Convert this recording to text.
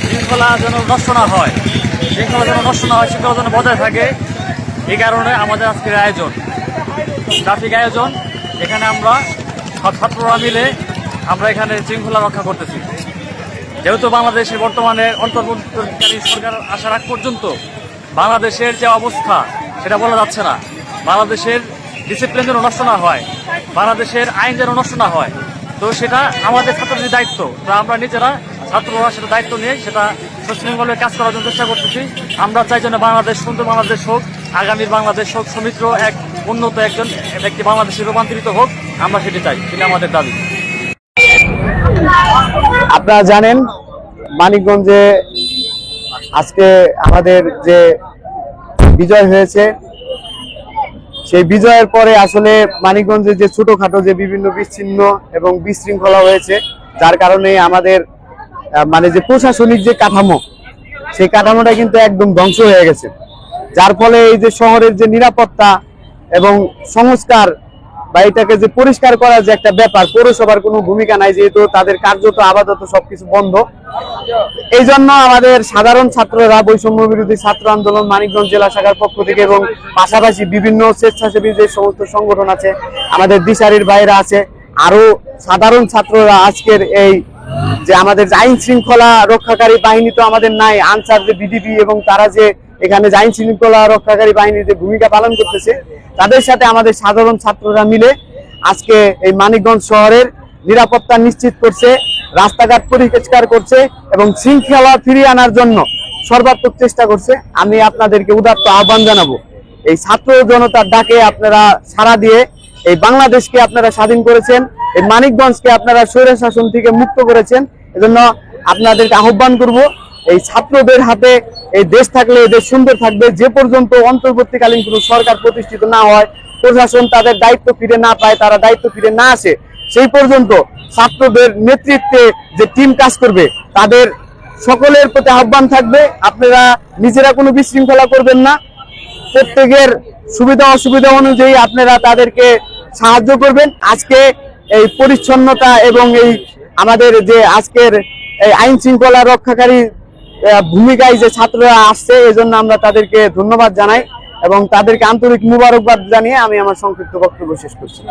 শৃঙ্খলা যেন নষ্ট না হয়, শৃঙ্খলা যেন বজায় থাকে, এই কারণে আমাদের আজকের আয়োজন, ট্রাফিক আয়োজন। এখানে আমরা সব ছাত্ররা মিলে আমরা এখানে শৃঙ্খলা রক্ষা করতেছি। যেহেতু বাংলাদেশের বর্তমানে অন্তর্বর্তীকালীন সরকার আসার আগ পর্যন্ত বাংলাদেশের যে অবস্থা সেটা বলা যাচ্ছে না। বাংলাদেশের ডিসিপ্লিন যেন নষ্ট না হয়, বাংলাদেশের আইন যেন নষ্ট না হয়, তো সেটা আমাদের ছাত্রদের দায়িত্ব। তা আমরা নিজেরা ছাত্ররা সেটা দায়িত্ব নিয়ে সেটা সুশৃঙ্খলে কাজ করার জন্য চেষ্টা করতেছি। আমরা চাই যেন বাংলাদেশ সুন্দর বাংলাদেশ হোক, আগামীর বাংলাদেশ হোক, সমৃদ্ধ এক উন্নত একটি বাংলাদেশে রূপান্তরিত হোক, আমরা সেটি চাই, সেটা আমাদের দাবি। আপনারা জানেন মানিকগঞ্জে আজকে আমাদের যে বিজয় হয়েছে, সেই বিজয়ের পরে আসলে মানিকগঞ্জে যে ছোটখাটো যে বিভিন্ন বিচ্ছিন্ন এবং বিশৃঙ্খলা হয়েছে, যার কারণে আমাদের যে প্রশাসনিক যে কাঠামো, সেই কাঠামোটা কিন্তু একদম ধ্বংস হয়ে গেছে। যার ফলে এই যে শহরের যে নিরাপত্তা এবং সংস্কার বা এটাকে যে পরিষ্কার করার যে একটা ব্যাপার, পৌরসভার কোনো ভূমিকা নাই, যেহেতু তাদের কার্যত আপাতত সবকিছু বন্ধ। এই জন্য আমাদের সাধারণ ছাত্ররা বৈষম্য বিরোধী ছাত্র আন্দোলন মানিকগঞ্জ জেলা শাখার পক্ষ থেকে এবং পাশাপাশি বিভিন্ন স্বেচ্ছাসেবী যে সমস্ত সংগঠন আছে, আমাদের দিশারির বাইরে আছে, আরো সাধারণ ছাত্ররা আজকের এই যে আমাদের আইন শৃঙ্খলা রক্ষাকারী বাহিনী তো আমাদের নাই, আনসার যে বিডিবি এবং তারা যে এখানে আইন শৃঙ্খলা রক্ষাকারী বাহিনীর যে ভূমিকা পালন করতেছে, তাদের সাথে আমাদের সাধারণ ছাত্ররা মিলে আজকে এই মানিকগঞ্জ শহরের নিরাপত্তা নিশ্চিত করছে, রাস্তাঘাট পরিষ্কার করছে এবং শৃঙ্খলা ফিরিয়ে আনার জন্য সর্বাত্মক চেষ্টা করছে। আমি আপনাদেরকে উদাত্ত আহ্বান জানাবো, এই ছাত্র জনতার ডাকে আপনারা সাড়া দিয়ে এই বাংলাদেশকে আপনারা স্বাধীন করেছেন, এই মানিকগঞ্জকে আপনারা স্বৈর শাসন থেকে মুক্ত করেছেন। এজন্য আপনাদেরকে আহ্বান করব, এই ছাত্রদের হাতে এই দেশ থাকলে এই দেশ সুন্দর থাকবে। যে পর্যন্ত অন্তর্বর্তীকালীন কোনো সরকার প্রতিষ্ঠিত না হয়, প্রশাসন তাদের দায়িত্ব ফিরে না পায়, তারা দায়িত্ব ফিরে না আসে, সেই পর্যন্ত ছাত্রদের নেতৃত্বে যে টিম কাজ করবে, তাদের সকলের প্রতি আহ্বান থাকবে, আপনারা নিজেরা কোনো বিশৃঙ্খলা করবেন না, প্রত্যেকের সুবিধা অসুবিধা অনুযায়ী আপনারা তাদেরকে সাহায্য করবেন। আজকে এই পরিচ্ছন্নতা এবং এই আমাদের যে আজকের এই আইন শৃঙ্খলা রক্ষাকারী ভূমিকায় যে ছাত্ররা আসছে, এজন্য আমরা তাদেরকে ধন্যবাদ জানাই এবং তাদেরকে আন্তরিক মুবারকবাদ জানিয়ে আমি আমার সংক্ষিপ্ত বক্তব্য শেষ করছি।